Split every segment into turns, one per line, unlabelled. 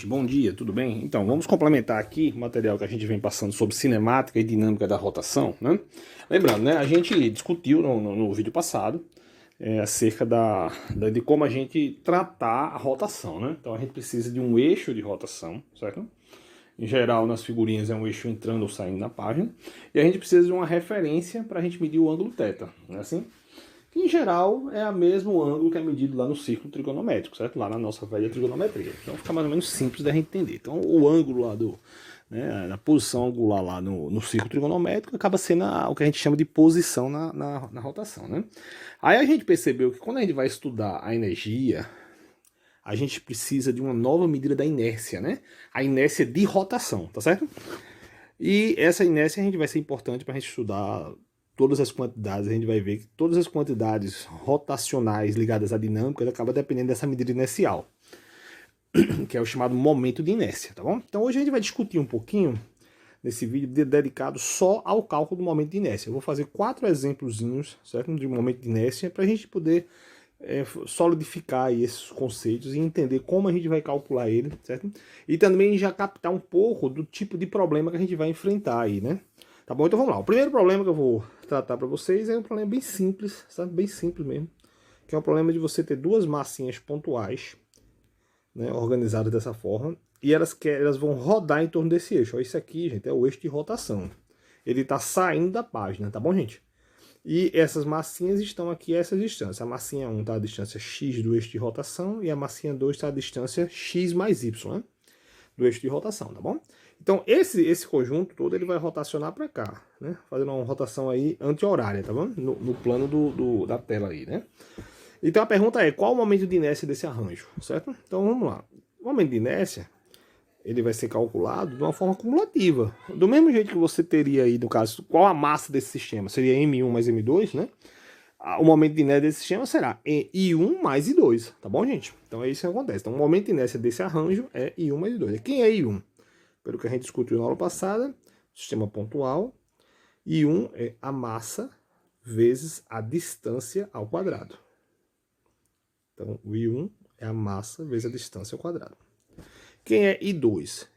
Bom dia, tudo bem? Então, vamos complementar aqui o material que a gente vem passando sobre cinemática e dinâmica da rotação, né? Lembrando, né, a gente discutiu no vídeo passado acerca de como a gente tratar a rotação, né? Então, a gente precisa de um eixo de rotação, certo? Em geral, nas figurinhas é um eixo entrando ou saindo na página. E a gente precisa de uma referência para a gente medir o ângulo θ, não é assim? Que em geral é o mesmo ângulo que é medido lá no círculo trigonométrico, certo? Lá na nossa velha trigonometria. Então fica mais ou menos simples da gente entender. Então o ângulo lá a posição angular lá no círculo trigonométrico acaba sendo o que a gente chama de posição na rotação, né? Aí a gente percebeu que quando a gente vai estudar a energia, a gente precisa de uma nova medida da inércia, né? A inércia de rotação, tá certo? E essa inércia a gente vai ser importante para a gente estudar todas as quantidades. A gente vai ver que todas as quantidades rotacionais ligadas à dinâmica acabam dependendo dessa medida inercial, que é o chamado momento de inércia, tá bom? Então hoje a gente vai discutir um pouquinho nesse vídeo dedicado só ao cálculo do momento de inércia. Eu vou fazer 4 exemplozinhos, certo? De momento de inércia para a gente poder solidificar aí esses conceitos e entender como a gente vai calcular ele, certo? E também já captar um pouco do tipo de problema que a gente vai enfrentar aí, né? Tá bom? Então vamos lá. O primeiro problema que eu vou tratar para vocês é um problema bem simples, sabe? Bem simples mesmo. Que é o problema de você ter duas massinhas pontuais, né, organizadas dessa forma, e elas vão rodar em torno desse eixo. Ó, isso aqui, gente, é o eixo de rotação. Ele está saindo da página, tá bom, gente? E essas massinhas estão aqui a essa distância. A massinha 1 está à distância x do eixo de rotação e a massinha 2 está à distância x mais y, né, do eixo de rotação, tá bom? Então esse conjunto todo ele vai rotacionar para cá, né? Fazendo uma rotação aí anti-horária, tá bom? No plano da tela aí, né? Então a pergunta é, qual o momento de inércia desse arranjo, certo? Então vamos lá. O momento de inércia ele vai ser calculado de uma forma cumulativa. Do mesmo jeito que você teria aí, no caso, qual a massa desse sistema? Seria M1 mais M2, né? O momento de inércia desse sistema será I1 mais I2, tá bom, gente? Então é isso que acontece. Então o momento de inércia desse arranjo é I1 mais I2. Quem é I1? Pelo que a gente discutiu na aula passada, sistema pontual. I1 é a massa vezes a distância ao quadrado. Então o I1 é a massa vezes a distância ao quadrado. Quem é I2?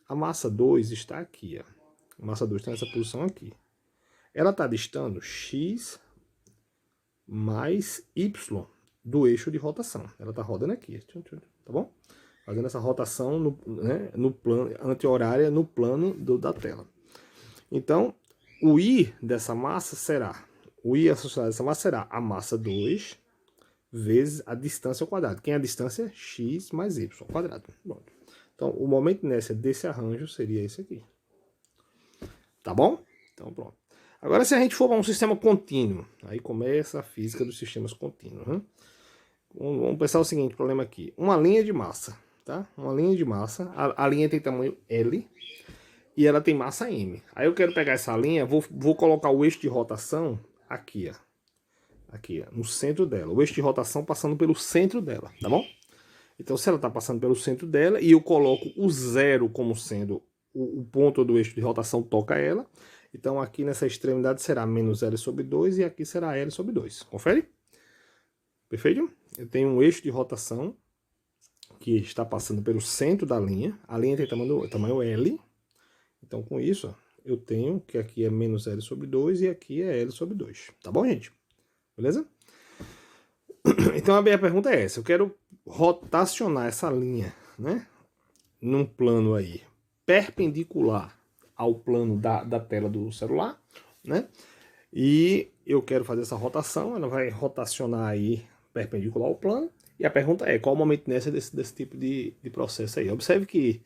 A massa 2 está aqui, ó. A massa 2 está nessa posição aqui. Ela está distando x mais y do eixo de rotação. Ela está rodando aqui, tá bom? Fazendo essa rotação no plano anti-horária no plano da tela. Então, o I dessa massa será, o I associado a essa massa será a massa 2 vezes a distância ao quadrado. Quem é a distância? X mais y ao quadrado. Bom. Então, o momento de inércia desse arranjo seria esse aqui. Tá bom? Então, pronto. Agora, se a gente for para um sistema contínuo, aí começa a física dos sistemas contínuos. Né? Vamos pensar o seguinte, problema aqui. Uma linha de massa, tá? Uma linha de massa. A linha tem tamanho L e ela tem massa M. Aí eu quero pegar essa linha, vou colocar o eixo de rotação aqui, ó. Aqui, ó, no centro dela. O eixo de rotação passando pelo centro dela, tá bom? Então, se ela está passando pelo centro dela e eu coloco o zero como sendo o ponto do eixo de rotação toca ela, então aqui nessa extremidade será menos L sobre 2 e aqui será L sobre 2. Confere? Perfeito? Eu tenho um eixo de rotação que está passando pelo centro da linha. A linha tem tamanho L. Então, com isso, eu tenho que aqui é menos L sobre 2 e aqui é L sobre 2. Tá bom, gente? Beleza? Então a minha pergunta é essa, eu quero rotacionar essa linha, né, num plano aí perpendicular ao plano da tela do celular, né, e eu quero fazer essa rotação, ela vai rotacionar aí perpendicular ao plano, e a pergunta é, qual o momento de inércia desse tipo de processo aí? Observe que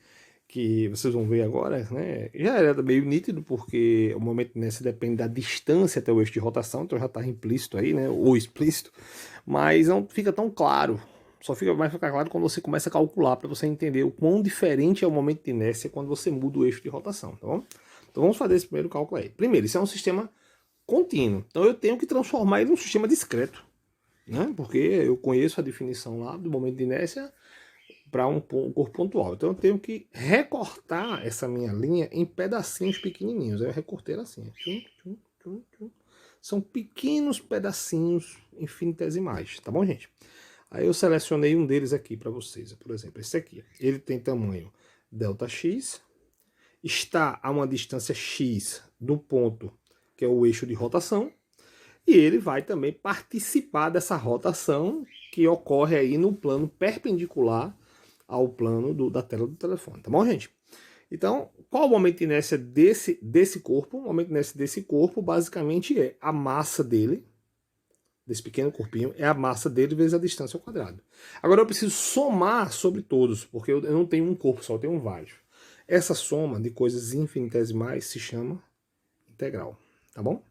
vocês vão ver agora, né, já era meio nítido, porque o momento de inércia depende da distância até o eixo de rotação, então já está implícito aí, né, ou explícito, mas não fica tão claro, vai ficar claro quando você começa a calcular, para você entender o quão diferente é o momento de inércia quando você muda o eixo de rotação, tá bom? Então vamos fazer esse primeiro cálculo aí. Primeiro, isso é um sistema contínuo, então eu tenho que transformar ele num sistema discreto, né, porque eu conheço a definição lá do momento de inércia para um corpo pontual. Então eu tenho que recortar essa minha linha em pedacinhos pequenininhos. Eu recortei ela assim. São pequenos pedacinhos infinitesimais, tá bom, gente? Aí eu selecionei um deles aqui para vocês, por exemplo, esse aqui. Ele tem tamanho ΔX, está a uma distância x do ponto que é o eixo de rotação, e ele vai também participar dessa rotação que ocorre aí no plano perpendicular ao plano da tela do telefone, tá bom, gente? Então, qual o momento de inércia desse corpo? O momento de inércia desse corpo, basicamente, é a massa dele, desse pequeno corpinho, é a massa dele vezes a distância ao quadrado. Agora eu preciso somar sobre todos, porque eu não tenho um corpo só, eu tenho vários. Essa soma de coisas infinitesimais se chama integral, tá bom?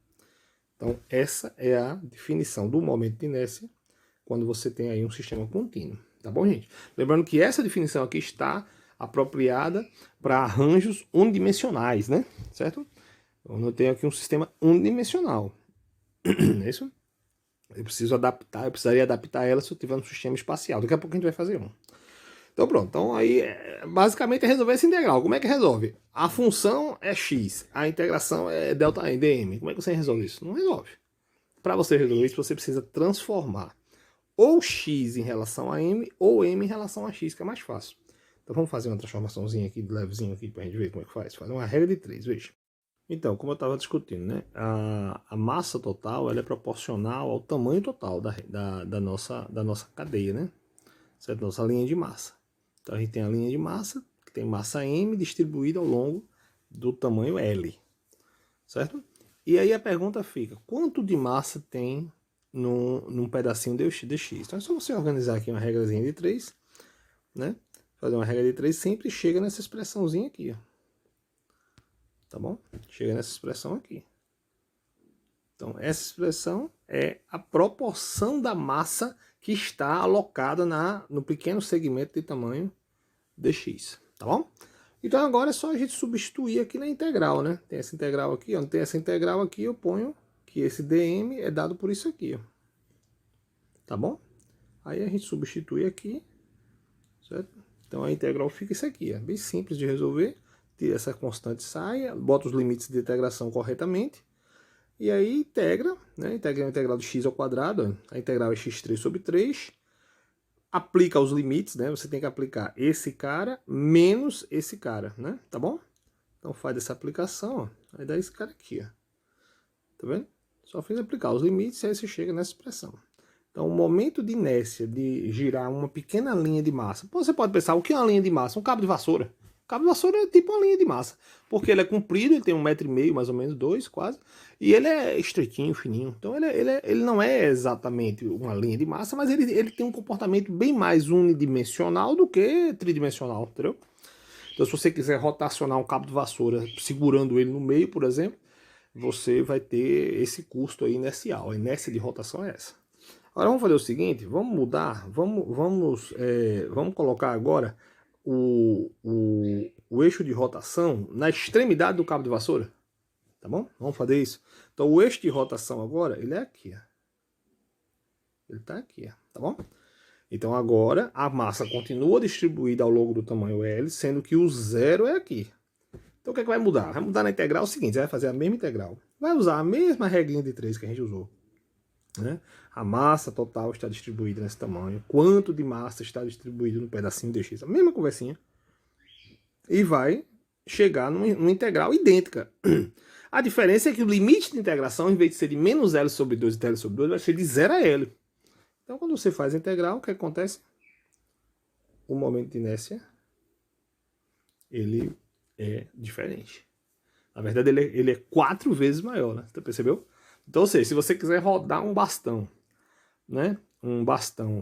Então, essa é a definição do momento de inércia quando você tem aí um sistema contínuo, tá bom, gente? Lembrando que essa definição aqui está apropriada para arranjos unidimensionais, né? Certo? Eu tenho aqui um sistema unidimensional, não é isso? Eu precisaria adaptar ela se eu tiver um sistema espacial. Daqui a pouco a gente vai fazer um. Então pronto, então aí basicamente é resolver essa integral. Como é que resolve? A função é x, a integração é ΔN, dm. Como é que você resolve isso? Não resolve. Para você resolver isso, você precisa transformar ou x em relação a m, ou m em relação a x, que é mais fácil. Então vamos fazer uma transformaçãozinha aqui, levezinho aqui, para a gente ver como é que faz. Fazer uma regra de 3, veja. Então, como eu estava discutindo, né? A massa total ela é proporcional ao tamanho total da nossa cadeia, né? Certo? Nossa linha de massa. Então a gente tem a linha de massa, que tem massa M distribuída ao longo do tamanho L. Certo? E aí a pergunta fica, quanto de massa tem num pedacinho dx? Então é só você organizar aqui uma regrazinha de 3, né? Fazer uma regra de 3, sempre chega nessa expressãozinha aqui, ó. Tá bom? Chega nessa expressão aqui. Então essa expressão é a proporção da massa que está alocada no pequeno segmento de tamanho dx, tá bom? Então agora é só a gente substituir aqui na integral, né? Tem essa integral aqui, ó. Tem essa integral aqui, eu ponho que esse dm é dado por isso aqui, ó. Tá bom? Aí a gente substitui aqui, certo? Então a integral fica isso aqui, é bem simples de resolver. Tira essa constante, sai, bota os limites de integração corretamente. E aí integra, né? Integra a integral de x ao quadrado, a integral é x3 sobre 3. Aplica os limites, né? Você tem que aplicar esse cara menos esse cara, né? Tá bom? Então faz essa aplicação, ó. Aí dá esse cara aqui, ó. Tá vendo? Só fez aplicar os limites e aí você chega nessa expressão. Então, o momento de inércia de girar uma pequena linha de massa. Você pode pensar, o que é uma linha de massa? Um cabo de vassoura. O cabo de vassoura é tipo uma linha de massa. Porque ele é comprido, ele tem 1,5 m, mais ou menos, 2 quase. E ele é estreitinho, fininho. Então, ele não é exatamente uma linha de massa, mas ele tem um comportamento bem mais unidimensional do que tridimensional, entendeu? Então, se você quiser rotacionar um cabo de vassoura segurando ele no meio, por exemplo, você vai ter esse custo aí inercial. A inércia de rotação é essa. Agora vamos fazer o seguinte, vamos mudar, vamos colocar agora o eixo de rotação na extremidade do cabo de vassoura, tá bom? Vamos fazer isso. Então o eixo de rotação agora, ele é aqui, ó. Ele tá aqui, ó, tá bom? Então agora a massa continua distribuída ao longo do tamanho L, sendo que o zero é aqui. Então o que é que vai mudar? Vai mudar na integral o seguinte, você vai fazer a mesma integral. Vai usar a mesma regrinha de 3 que a gente usou. Né? A massa total está distribuída nesse tamanho. Quanto de massa está distribuído no pedacinho dx? A mesma conversinha. E vai chegar numa integral idêntica. A diferença é que o limite de integração, em vez de ser de menos L sobre 2 e L sobre 2, vai ser de 0 a L. Então, quando você faz a integral, o que acontece? O momento de inércia, ele é diferente. Na verdade, ele é 4 vezes maior, né? Você percebeu? Então, ou seja, se você quiser rodar um bastão, né?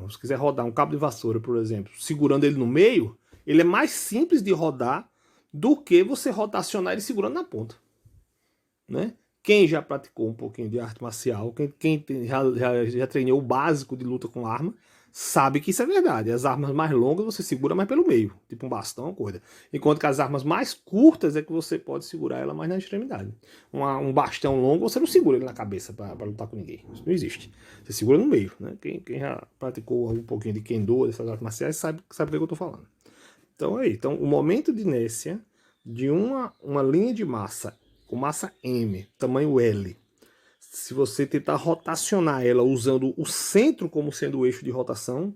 Se quiser rodar um cabo de vassoura, por exemplo, segurando ele no meio, ele é mais simples de rodar do que você rotacionar ele segurando na ponta, né? Quem já praticou um pouquinho de arte marcial, quem já treinou o básico de luta com arma, sabe que isso é verdade. As armas mais longas você segura mais pelo meio, tipo um bastão, uma coisa. Enquanto que as armas mais curtas é que você pode segurar ela mais na extremidade. Um bastão longo você não segura ele na cabeça para lutar com ninguém. Isso não existe. Você segura no meio, né? Quem já praticou um pouquinho de Kendo, dessas artes marciais, sabe do que eu estou falando. Então aí, o momento de inércia de uma linha de massa com massa M, tamanho L, se você tentar rotacionar ela usando o centro como sendo o eixo de rotação,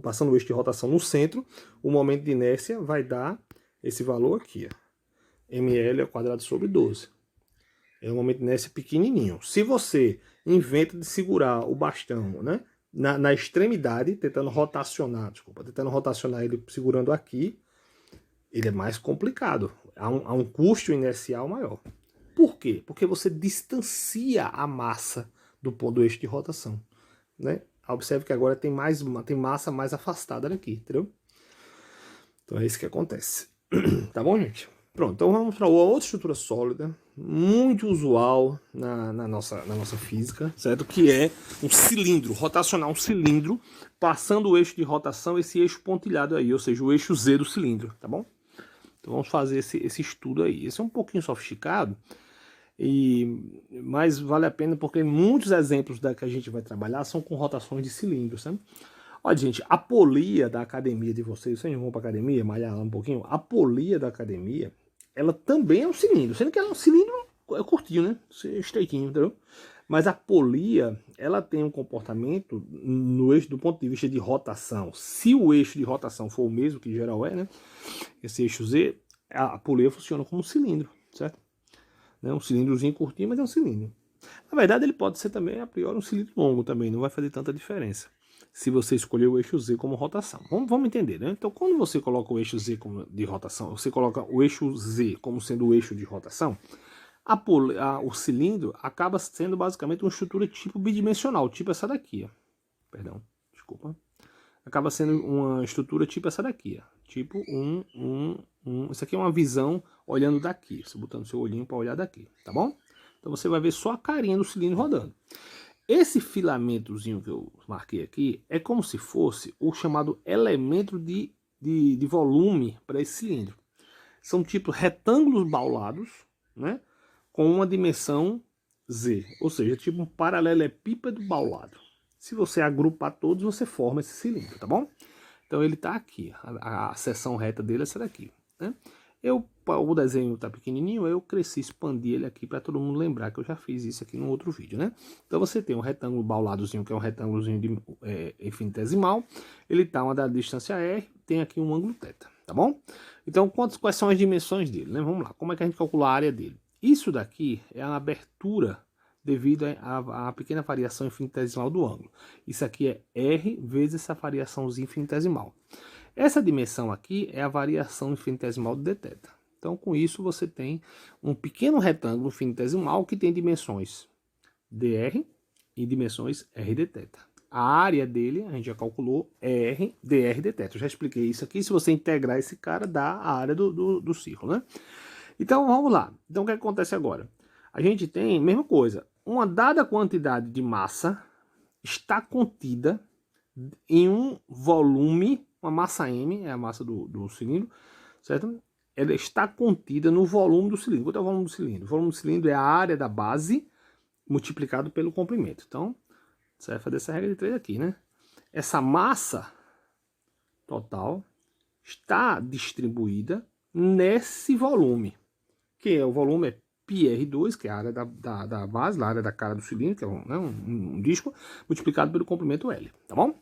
passando o eixo de rotação no centro, o momento de inércia vai dar esse valor aqui, ó, ml ao quadrado sobre 12. É um momento de inércia pequenininho. Se você inventa de segurar o bastão, né, na extremidade, tentando rotacionar ele segurando aqui, ele é mais complicado. Há um custo inercial maior. Por quê? Porque você distancia a massa do eixo de rotação, né? Observe que agora tem massa mais afastada daqui, entendeu? Então é isso que acontece. Tá bom, gente? Pronto, então vamos para outra estrutura sólida, muito usual na nossa física, certo? Que é um cilindro, rotacionar um cilindro, passando o eixo de rotação, esse eixo pontilhado aí, ou seja, o eixo Z do cilindro, tá bom? Então vamos fazer esse estudo aí. Esse é um pouquinho sofisticado, mas vale a pena porque muitos exemplos que a gente vai trabalhar são com rotações de cilindros, sabe? Olha, gente, a polia da academia de vocês vão para academia, malhar lá um pouquinho, a polia da academia, ela também é um cilindro, sendo que ela é um cilindro curtinho, né? Estreitinho, entendeu? Mas a polia, ela tem um comportamento no eixo do ponto de vista de rotação. Se o eixo de rotação for o mesmo que geral é, né? Esse eixo Z, a polia funciona como um cilindro, certo? É um cilindrozinho curtinho, mas é um cilindro. Na verdade, ele pode ser também, a priori, um cilindro longo também, não vai fazer tanta diferença se você escolher o eixo Z como rotação. Vamos entender, né? Então, quando você coloca o eixo Z de rotação, você coloca o eixo Z como sendo o eixo de rotação, o cilindro acaba sendo basicamente uma estrutura tipo bidimensional, tipo essa daqui, ó. Perdão, desculpa. Acaba sendo uma estrutura tipo essa daqui, ó. Tipo isso aqui é uma visão olhando daqui, você botando seu olhinho para olhar daqui, tá bom? Então você vai ver só a carinha do cilindro rodando. Esse filamentozinho que eu marquei aqui é como se fosse o chamado elemento de volume para esse cilindro. São tipo retângulos baulados, né, com uma dimensão Z, ou seja, tipo um paralelepípedo baulado. Se você agrupar todos, você forma esse cilindro, tá bom? Então ele está aqui, a seção reta dele é essa daqui, né? O desenho está pequenininho, eu cresci, expandi ele aqui para todo mundo lembrar que eu já fiz isso aqui no outro vídeo, né? Então você tem um retângulo bauladozinho, que é um retângulozinho de infinitesimal, ele está a uma dada distância R, tem aqui um ângulo θ, tá bom? Então quais são as dimensões dele, né? Vamos lá, como é que a gente calcula a área dele? Isso daqui é a abertura devido à pequena variação infinitesimal do ângulo. Isso aqui é R vezes essa variaçãozinha infinitesimal. Essa dimensão aqui é a variação infinitesimal do dθ. Então, com isso, você tem um pequeno retângulo infinitesimal que tem dimensões dr e dimensões r dθ. A área dele, a gente já calculou, é r dr dθ. Eu já expliquei isso aqui. Se você integrar esse cara, dá a área do círculo, né? Então, vamos lá. Então, o que acontece agora? A gente tem, mesma coisa, uma dada quantidade de massa está contida em um volume, uma massa M, é a massa do cilindro, certo? Ela está contida no volume do cilindro. Quanto é o volume do cilindro? O volume do cilindro é a área da base multiplicado pelo comprimento. Então, você vai fazer essa regra de 3 aqui, né? Essa massa total está distribuída nesse volume, que é o volume é πr2, que é a área da base, a área da cara do cilindro, que é um disco, multiplicado pelo comprimento L, tá bom?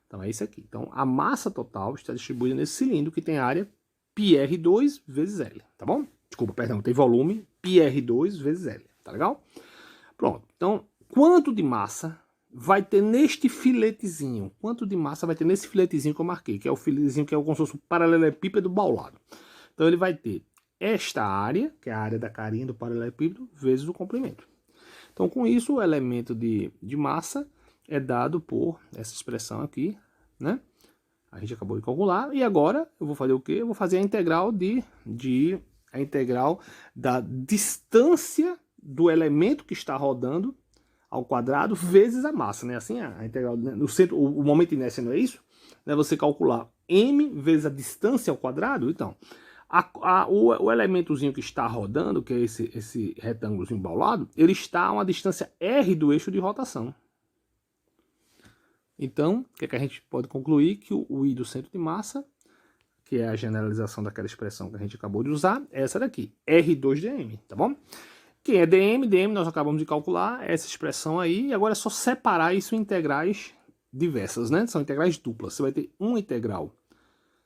Então é isso aqui. Então a massa total está distribuída nesse cilindro que tem área πr2 vezes L, tá bom? Desculpa, perdão, tem volume πr2 vezes L, tá legal? Pronto, então quanto de massa vai ter neste filetezinho? Quanto de massa vai ter nesse filetezinho que eu marquei, que é o filetezinho que é como se fosse um paralelepípedo baulado. Então ele vai ter esta área, que é a área da carinha do paralelepípedo, vezes o comprimento. Então com isso o elemento de massa é dado por essa expressão aqui, né? A gente acabou de calcular. E agora eu vou fazer o quê? Eu vou fazer a integral a integral da distância do elemento que está rodando ao quadrado vezes a massa, né? Assim, a integral no centro, o momento de inércia não é isso? Né? Você calcular m vezes a distância ao quadrado, então o elementozinho que está rodando, que é esse retângulozinho baulado, ele está a uma distância r do eixo de rotação. Então, o que é que a gente pode concluir? Que o I do centro de massa, que é a generalização daquela expressão que a gente acabou de usar, é essa daqui, R2dm, tá bom? Quem é DM nós acabamos de calcular essa expressão aí, e agora é só separar isso em integrais diversas, né? São integrais duplas. Você vai ter uma integral,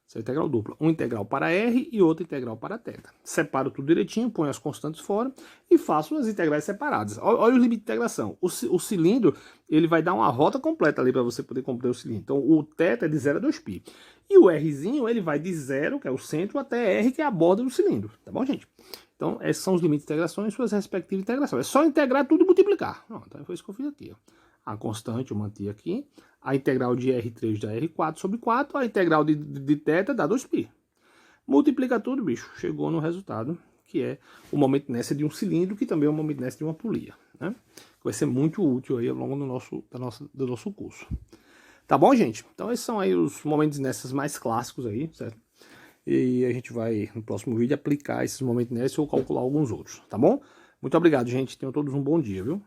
essa é a integral dupla, uma integral para R e outra integral para θ. Separo tudo direitinho, ponho as constantes fora e faço as integrais separadas. Olha o limite de integração. O cilindro, ele vai dar uma rota completa ali para você poder compreender o cilindro. Então, o θ é de 0 a 2π. E o Rzinho, ele vai de 0, que é o centro, até R, que é a borda do cilindro. Tá bom, gente? Então, esses são os limites de integração e suas respectivas integrações. É só integrar tudo e multiplicar. Pronto, então foi isso que eu fiz aqui. Ó. A constante eu mantive aqui. A integral de R3 dá R4 sobre 4. A integral de θ dá 2π. Multiplica tudo, bicho. Chegou no resultado, que é o momento de inércia de um cilindro, que também é o momento de inércia de uma polia. Né? Vai ser muito útil aí ao longo do nosso curso. Tá bom, gente? Então esses são aí os momentos de inércias mais clássicos aí, certo? E a gente vai, no próximo vídeo, aplicar esses momentos de inércia ou calcular alguns outros, tá bom? Muito obrigado, gente. Tenham todos um bom dia, viu?